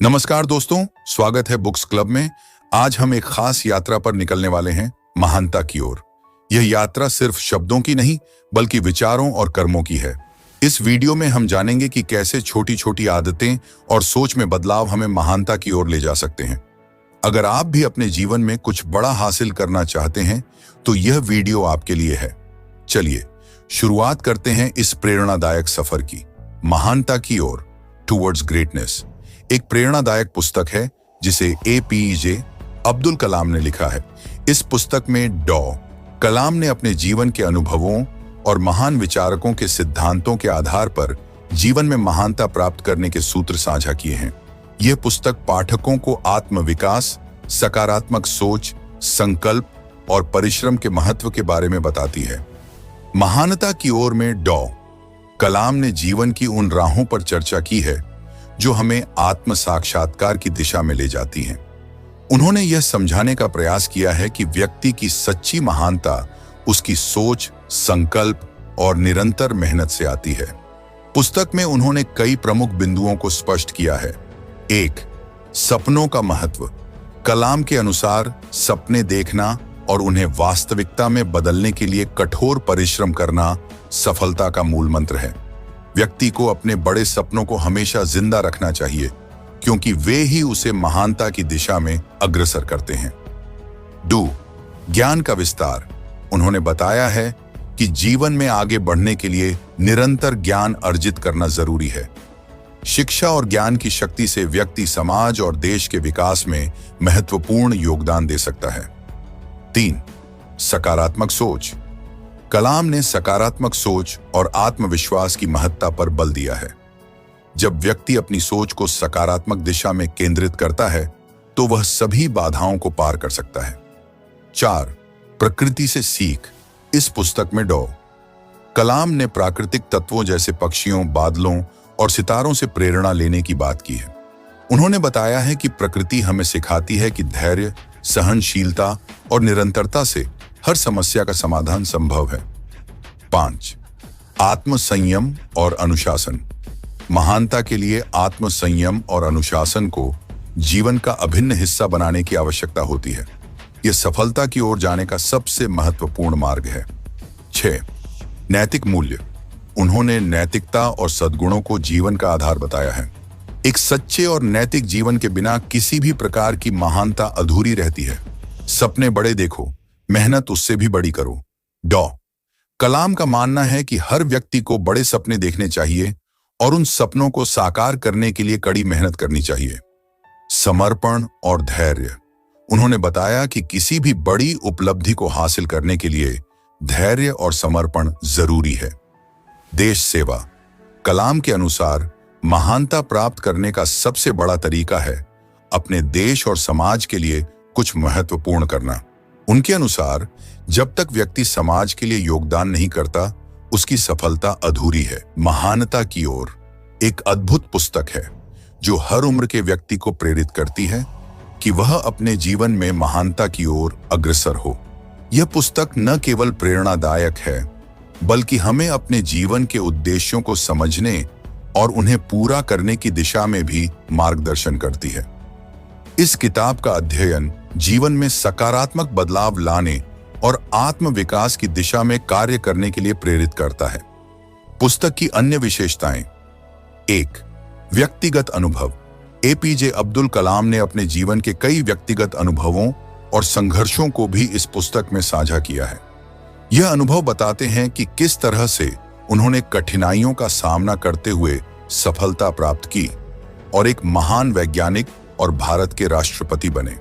नमस्कार दोस्तों, स्वागत है बुक्स क्लब में। आज हम एक खास यात्रा पर निकलने वाले हैं, महानता की ओर। यह यात्रा सिर्फ शब्दों की नहीं, बल्कि विचारों और कर्मों की है। इस वीडियो में हम जानेंगे कि कैसे छोटी छोटी आदतें और सोच में बदलाव हमें महानता की ओर ले जा सकते हैं। अगर आप भी अपने जीवन में कुछ बड़ा हासिल करना चाहते हैं, तो यह वीडियो आपके लिए है। चलिए शुरुआत करते हैं इस प्रेरणादायक सफर की, महानता की ओर, टुवर्ड्स ग्रेटनेस। एक प्रेरणादायक पुस्तक है जिसे APJ अब्दुल कलाम ने लिखा है। इस पुस्तक में कलाम ने अपने जीवन के अनुभवों और महान विचारकों के सिद्धांतों के आधार पर जीवन में महानता प्राप्त करने के सूत्र साझा किए हैं। यह पुस्तक पाठकों को आत्मविकास, सकारात्मक सोच, संकल्प और परिश्रम के महत्व के बारे में बताती है। महानता की ओर में कलाम ने जीवन की उन राहों पर चर्चा की है जो हमें आत्म साक्षात्कार की दिशा में ले जाती हैं। उन्होंने यह समझाने का प्रयास किया है कि व्यक्ति की सच्ची महानता उसकी सोच, संकल्प और निरंतर मेहनत से आती है। पुस्तक में उन्होंने कई प्रमुख बिंदुओं को स्पष्ट किया है। 1. सपनों का महत्व। कलाम के अनुसार सपने देखना और उन्हें वास्तविकता में बदलने के लिए कठोर परिश्रम करना सफलता का मूल मंत्र है। व्यक्ति को अपने बड़े सपनों को हमेशा जिंदा रखना चाहिए, क्योंकि वे ही उसे महानता की दिशा में अग्रसर करते हैं। 2. ज्ञान का विस्तार। उन्होंने बताया है कि जीवन में आगे बढ़ने के लिए निरंतर ज्ञान अर्जित करना जरूरी है। शिक्षा और ज्ञान की शक्ति से व्यक्ति समाज और देश के विकास में महत्वपूर्ण योगदान दे सकता है। 3. सकारात्मक सोच। कलाम ने सकारात्मक सोच और आत्मविश्वास की महत्ता पर बल दिया है। जब व्यक्ति अपनी सोच को सकारात्मक दिशा में केंद्रित करता है, तो वह सभी बाधाओं को पार कर सकता है। 4. प्रकृति से सीख। इस पुस्तक में कलाम ने प्राकृतिक तत्वों जैसे पक्षियों, बादलों और सितारों से प्रेरणा लेने की बात की है। उन्होंने बताया है कि प्रकृति हमें सिखाती है कि धैर्य, सहनशीलता और निरंतरता से हर समस्या का समाधान संभव है। 5. आत्मसंयम और अनुशासन। महानता के लिए आत्मसंयम और अनुशासन को जीवन का अभिन्न हिस्सा बनाने की आवश्यकता होती है। यह सफलता की ओर जाने का सबसे महत्वपूर्ण मार्ग है। 6. नैतिक मूल्य। उन्होंने नैतिकता और सद्गुणों को जीवन का आधार बताया है। एक सच्चे और नैतिक जीवन के बिना किसी भी प्रकार की महानता अधूरी रहती है। सपने बड़े देखो, मेहनत उससे भी बड़ी करो। कलाम का मानना है कि हर व्यक्ति को बड़े सपने देखने चाहिए और उन सपनों को साकार करने के लिए कड़ी मेहनत करनी चाहिए। समर्पण और धैर्य। उन्होंने बताया कि किसी भी बड़ी उपलब्धि को हासिल करने के लिए धैर्य और समर्पण जरूरी है। देश सेवा। कलाम के अनुसार महानता प्राप्त करने का सबसे बड़ा तरीका है अपने देश और समाज के लिए कुछ महत्वपूर्ण करना। उनके अनुसार जब तक व्यक्ति समाज के लिए योगदान नहीं करता, उसकी सफलता अधूरी है। महानता की ओर एक अद्भुत पुस्तक है जो हर उम्र के व्यक्ति को प्रेरित करती है कि वह अपने जीवन में महानता की ओर अग्रसर हो। यह पुस्तक न केवल प्रेरणादायक है, बल्कि हमें अपने जीवन के उद्देश्यों को समझने और उन्हें पूरा करने की दिशा में भी मार्गदर्शन करती है। इस किताब का अध्ययन जीवन में सकारात्मक बदलाव लाने और आत्म विकास की दिशा में कार्य करने के लिए प्रेरित करता है। पुस्तक की अन्य विशेषताएं। 1. व्यक्तिगत अनुभव। APJ अब्दुल कलाम ने अपने जीवन के कई व्यक्तिगत अनुभवों और संघर्षों को भी इस पुस्तक में साझा किया है। यह अनुभव बताते हैं कि किस तरह से उन्होंने कठिनाइयों का सामना करते हुए सफलता प्राप्त की और एक महान वैज्ञानिक और भारत के राष्ट्रपति बने।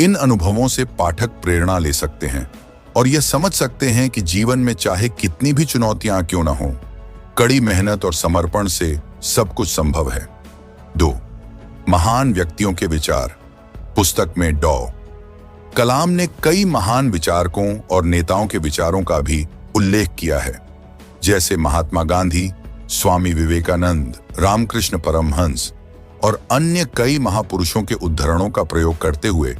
इन अनुभवों से पाठक प्रेरणा ले सकते हैं और यह समझ सकते हैं कि जीवन में चाहे कितनी भी चुनौतियां क्यों न हो, कड़ी मेहनत और समर्पण से सब कुछ संभव है। 2. महान व्यक्तियों के विचार। पुस्तक में कलाम ने कई महान विचारकों और नेताओं के विचारों का भी उल्लेख किया है, जैसे महात्मा गांधी, स्वामी विवेकानंद, रामकृष्ण परमहंस और अन्य कई महापुरुषों के उद्धरणों का प्रयोग करते हुए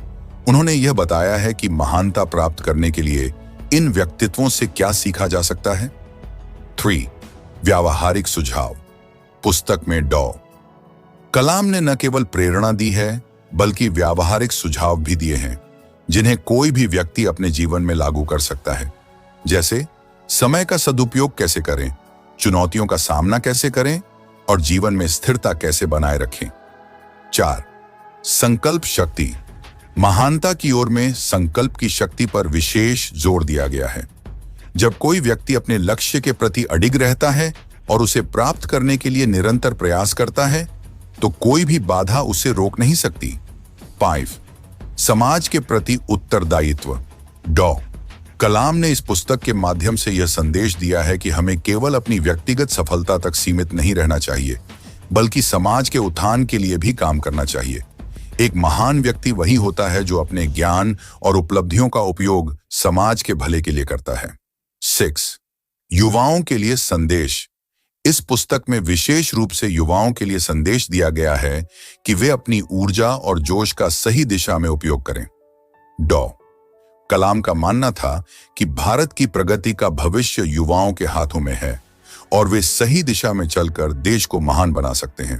उन्होंने यह बताया है कि महानता प्राप्त करने के लिए इन व्यक्तित्वों से क्या सीखा जा सकता है। 3. व्यावहारिक सुझाव। पुस्तक में कलाम ने न केवल प्रेरणा दी है बल्कि व्यावहारिक सुझाव भी दिए हैं जिन्हें कोई भी व्यक्ति अपने जीवन में लागू कर सकता है। जैसे समय का सदुपयोग कैसे करें, चुनौतियों का सामना कैसे करें और जीवन में स्थिरता कैसे बनाए रखें। 4. संकल्प शक्ति। महानता की ओर में संकल्प की शक्ति पर विशेष जोर दिया गया है। जब कोई व्यक्ति अपने लक्ष्य के प्रति अडिग रहता है और उसे प्राप्त करने के लिए निरंतर प्रयास करता है तो कोई भी बाधा उसे रोक नहीं सकती। 5. समाज के प्रति उत्तरदायित्व। डॉ. कलाम ने इस पुस्तक के माध्यम से यह संदेश दिया है कि हमें केवल अपनी व्यक्तिगत सफलता तक सीमित नहीं रहना चाहिए बल्कि समाज के उत्थान के लिए भी काम करना चाहिए। एक महान व्यक्ति वही होता है जो अपने ज्ञान और उपलब्धियों का उपयोग समाज के भले के लिए करता है। 6. युवाओं के लिए संदेश। इस पुस्तक में विशेष रूप से युवाओं के लिए संदेश दिया गया है कि वे अपनी ऊर्जा और जोश का सही दिशा में उपयोग करें। डॉ. कलाम का मानना था कि भारत की प्रगति का भविष्य युवाओं के हाथों में है और वे सही दिशा में चलकर देश को महान बना सकते हैं।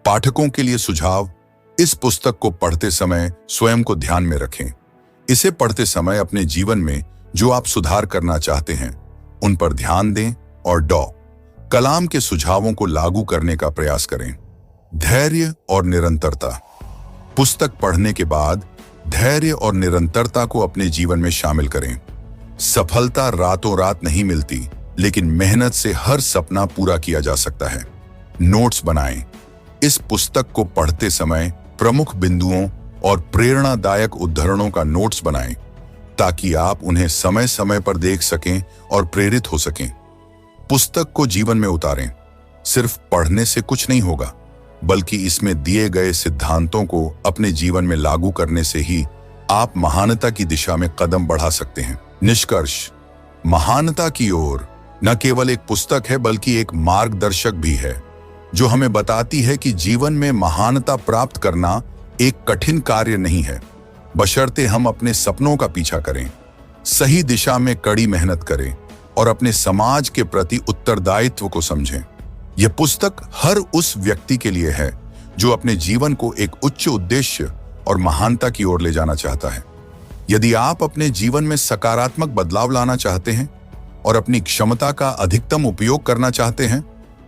पाठकों के लिए सुझाव। इस पुस्तक को पढ़ते समय स्वयं को ध्यान में रखें। इसे पढ़ते समय अपने जीवन में जो आप सुधार करना चाहते हैं उन पर ध्यान दें और डॉ. कलाम के सुझावों को लागू करने का प्रयास करें। धैर्य और निरंतरता। पुस्तक पढ़ने के बाद धैर्य और निरंतरता को अपने जीवन में शामिल करें। सफलता रातों रात नहीं मिलती, लेकिन मेहनत से हर सपना पूरा किया जा सकता है। नोट्स बनाएं। इस पुस्तक को पढ़ते समय प्रमुख बिंदुओं और प्रेरणादायक उद्धरणों का नोट्स बनाएं ताकि आप उन्हें समय समय पर देख सकें और प्रेरित हो सकें। पुस्तक को जीवन में उतारें। सिर्फ पढ़ने से कुछ नहीं होगा, बल्कि इसमें दिए गए सिद्धांतों को अपने जीवन में लागू करने से ही आप महानता की दिशा में कदम बढ़ा सकते हैं। निष्कर्ष, महानता की ओर न केवल एक पुस्तक है बल्कि एक मार्गदर्शक भी है जो हमें बताती है कि जीवन में महानता प्राप्त करना एक कठिन कार्य नहीं है, बशर्ते हम अपने सपनों का पीछा करें, सही दिशा में कड़ी मेहनत करें और अपने समाज के प्रति उत्तरदायित्व को समझें। यह पुस्तक हर उस व्यक्ति के लिए है जो अपने जीवन को एक उच्च उद्देश्य और महानता की ओर ले जाना चाहता है। यदि आप अपने जीवन में सकारात्मक बदलाव लाना चाहते हैं और अपनी क्षमता का अधिकतम उपयोग करना चाहते हैं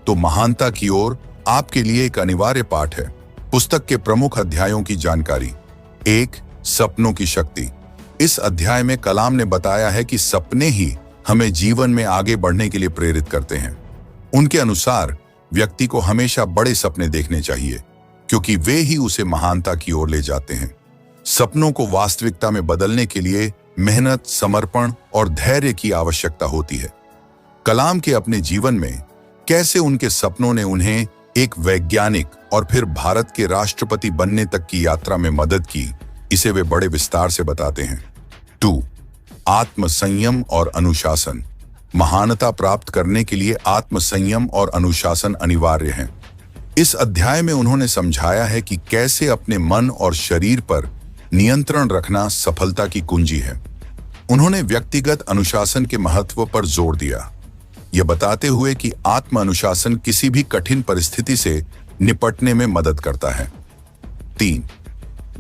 तो महानता की ओर आपके लिए एक अनिवार्य पाठ है। पुस्तक के प्रमुख अध्यायों की जानकारी। 1. सपनों की शक्ति। इस अध्याय में कलाम ने बताया है कि सपने ही हमें जीवन में आगे बढ़ने के लिए प्रेरित करते हैं। उनके अनुसार व्यक्ति को हमेशा बड़े सपने देखने चाहिए क्योंकि वे ही उसे महानता की ओर ले जाते हैं। सपनों को वास्तविकता में बदलने के लिए मेहनत, समर्पण और धैर्य की आवश्यकता होती है। कलाम के अपने जीवन में कैसे उनके सपनों ने उन्हें एक वैज्ञानिक और फिर भारत के राष्ट्रपति बनने तक की यात्रा में मदद की, इसे वे बड़े विस्तार से बताते हैं। 2. आत्मसंयम और अनुशासन। महानता प्राप्त करने के लिए आत्मसंयम और अनुशासन अनिवार्य हैं। इस अध्याय में उन्होंने समझाया है कि कैसे अपने मन और शरीर पर नियंत्रण रखना सफलता की कुंजी है। उन्होंने व्यक्तिगत अनुशासन के महत्व पर जोर दिया, यह बताते हुए कि आत्म अनुशासन किसी भी कठिन परिस्थिति से निपटने में मदद करता है। 3.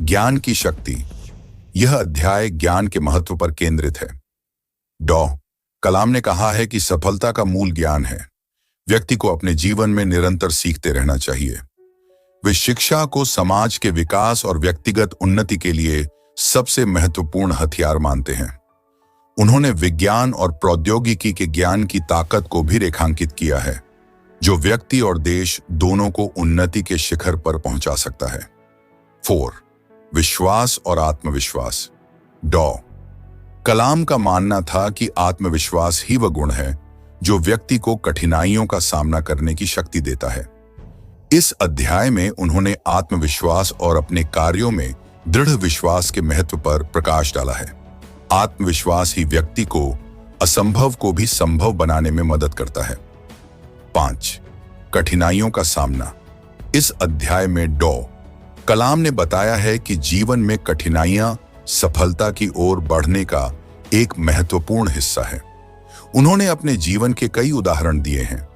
ज्ञान की शक्ति। यह अध्याय ज्ञान के महत्व पर केंद्रित है। डॉ. कलाम ने कहा है कि सफलता का मूल ज्ञान है। व्यक्ति को अपने जीवन में निरंतर सीखते रहना चाहिए। वे शिक्षा को समाज के विकास और व्यक्तिगत उन्नति के लिए सबसे महत्वपूर्ण हथियार मानते हैं। उन्होंने विज्ञान और प्रौद्योगिकी के ज्ञान की ताकत को भी रेखांकित किया है, जो व्यक्ति और देश दोनों को उन्नति के शिखर पर पहुंचा सकता है। 4. विश्वास और आत्मविश्वास। डॉ. कलाम का मानना था कि आत्मविश्वास ही वह गुण है जो व्यक्ति को कठिनाइयों का सामना करने की शक्ति देता है। इस अध्याय में उन्होंने आत्मविश्वास और अपने कार्यों में दृढ़ विश्वास के महत्व पर प्रकाश डाला है। आत्मविश्वास ही व्यक्ति को असंभव को भी संभव बनाने में मदद करता है। 5. कठिनाइयों का सामना। इस अध्याय में डॉ. कलाम ने बताया है कि जीवन में कठिनाइयां सफलता की ओर बढ़ने का एक महत्वपूर्ण हिस्सा है। उन्होंने अपने जीवन के कई उदाहरण दिए हैं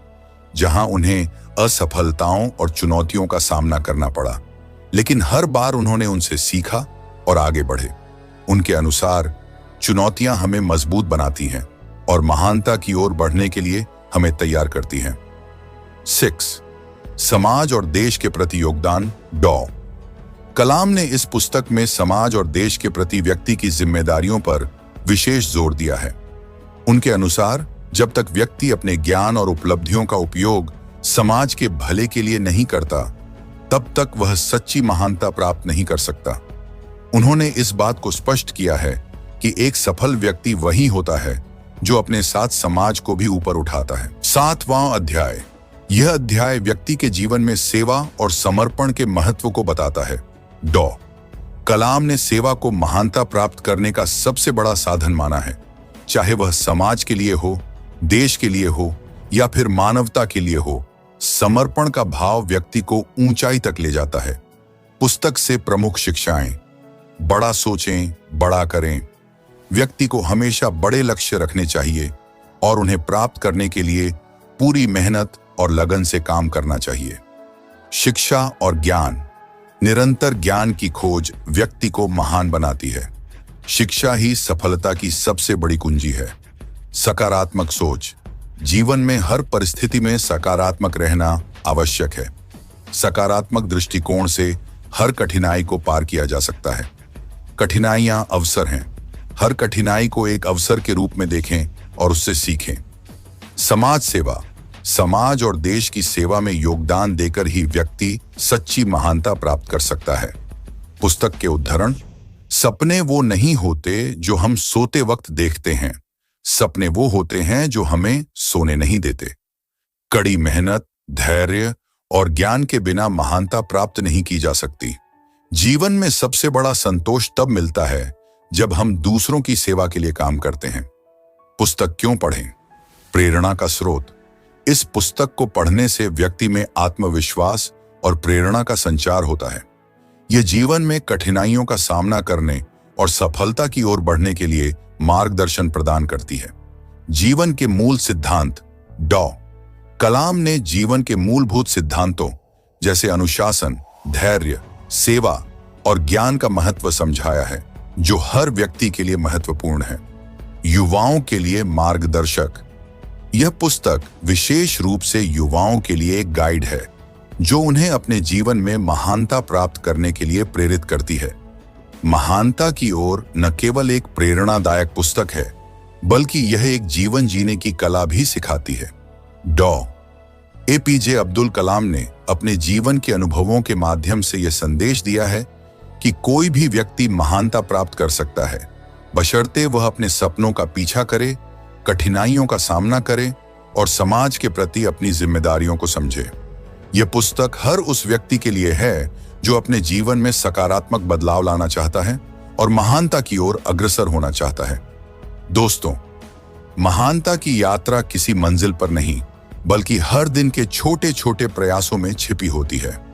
जहां उन्हें असफलताओं और चुनौतियों का सामना करना पड़ा, लेकिन हर बार उन्होंने उनसे सीखा और आगे बढ़े। उनके अनुसार चुनौतियां हमें मजबूत बनाती हैं और महानता की ओर बढ़ने के लिए हमें तैयार करती हैं। 6. समाज और देश के प्रति योगदान। डॉ. कलाम ने इस पुस्तक में समाज और देश के प्रति व्यक्ति की जिम्मेदारियों पर विशेष जोर दिया है। उनके अनुसार जब तक व्यक्ति अपने ज्ञान और उपलब्धियों का उपयोग समाज के भले के लिए नहीं करता, तब तक वह सच्ची महानता प्राप्त नहीं कर सकता। उन्होंने इस बात को स्पष्ट किया है कि एक सफल व्यक्ति वही होता है जो अपने साथ समाज को भी ऊपर उठाता है। 7वां अध्याय। यह अध्याय व्यक्ति के जीवन में सेवा और समर्पण के महत्व को बताता है। डॉ. कलाम ने सेवा को महानता प्राप्त करने का सबसे बड़ा साधन माना है, चाहे वह समाज के लिए हो, देश के लिए हो या फिर मानवता के लिए हो। समर्पण का भाव व्यक्ति को ऊंचाई तक ले जाता है। पुस्तक से प्रमुख शिक्षाएं। बड़ा सोचें, बड़ा करें। व्यक्ति को हमेशा बड़े लक्ष्य रखने चाहिए और उन्हें प्राप्त करने के लिए पूरी मेहनत और लगन से काम करना चाहिए। शिक्षा और ज्ञान। निरंतर ज्ञान की खोज व्यक्ति को महान बनाती है। शिक्षा ही सफलता की सबसे बड़ी कुंजी है। सकारात्मक सोच। जीवन में हर परिस्थिति में सकारात्मक रहना आवश्यक है। सकारात्मक दृष्टिकोण से हर कठिनाई को पार किया जा सकता है। कठिनाइयां अवसर हैं। हर कठिनाई को एक अवसर के रूप में देखें और उससे सीखें। समाज सेवा। समाज और देश की सेवा में योगदान देकर ही व्यक्ति सच्ची महानता प्राप्त कर सकता है। पुस्तक के उद्धरण। सपने वो नहीं होते जो हम सोते वक्त देखते हैं, सपने वो होते हैं जो हमें सोने नहीं देते। कड़ी मेहनत, धैर्य और ज्ञान के बिना महानता प्राप्त नहीं की जा सकती। जीवन में सबसे बड़ा संतोष तब मिलता है जब हम दूसरों की सेवा के लिए काम करते हैं। पुस्तक क्यों पढ़ें? प्रेरणा का स्रोत। इस पुस्तक को पढ़ने से व्यक्ति में आत्मविश्वास और प्रेरणा का संचार होता है। यह जीवन में कठिनाइयों का सामना करने और सफलता की ओर बढ़ने के लिए मार्गदर्शन प्रदान करती है। जीवन के मूल सिद्धांत। डॉ. कलाम ने जीवन के मूलभूत सिद्धांतों जैसे अनुशासन, धैर्य, सेवा और ज्ञान का महत्व समझाया है, जो हर व्यक्ति के लिए महत्वपूर्ण है। युवाओं के लिए मार्गदर्शक। यह पुस्तक विशेष रूप से युवाओं के लिए एक गाइड है, जो उन्हें अपने जीवन में महानता प्राप्त करने के लिए प्रेरित करती है। महानता की ओर न केवल एक प्रेरणादायक पुस्तक है, बल्कि यह एक जीवन जीने की कला भी सिखाती है। डॉ. APJ अब्दुल कलाम ने अपने जीवन के अनुभवों के माध्यम से यह संदेश दिया है कि कोई भी व्यक्ति महानता प्राप्त कर सकता है, बशर्ते वह अपने सपनों का पीछा करे, कठिनाइयों का सामना करे और समाज के प्रति अपनी जिम्मेदारियों को समझे। यह पुस्तक हर उस व्यक्ति के लिए है जो अपने जीवन में सकारात्मक बदलाव लाना चाहता है और महानता की ओर अग्रसर होना चाहता है। दोस्तों, महानता की यात्रा किसी मंजिल पर नहीं, बल्कि हर दिन के छोटे छोटे प्रयासों में छिपी होती है।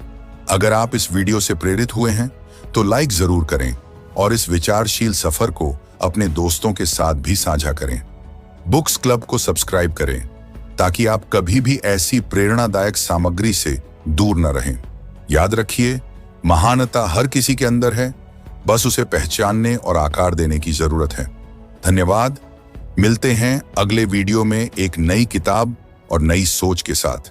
अगर आप इस वीडियो से प्रेरित हुए हैं तो लाइक जरूर करें और इस विचारशील सफर को अपने दोस्तों के साथ भी साझा करें। बुक्स क्लब को सब्सक्राइब करें ताकि आप कभी भी ऐसी प्रेरणादायक सामग्री से दूर न रहें। याद रखिए, महानता हर किसी के अंदर है, बस उसे पहचानने और आकार देने की जरूरत है। धन्यवाद। मिलते हैं अगले वीडियो में एक नई किताब और नई सोच के साथ।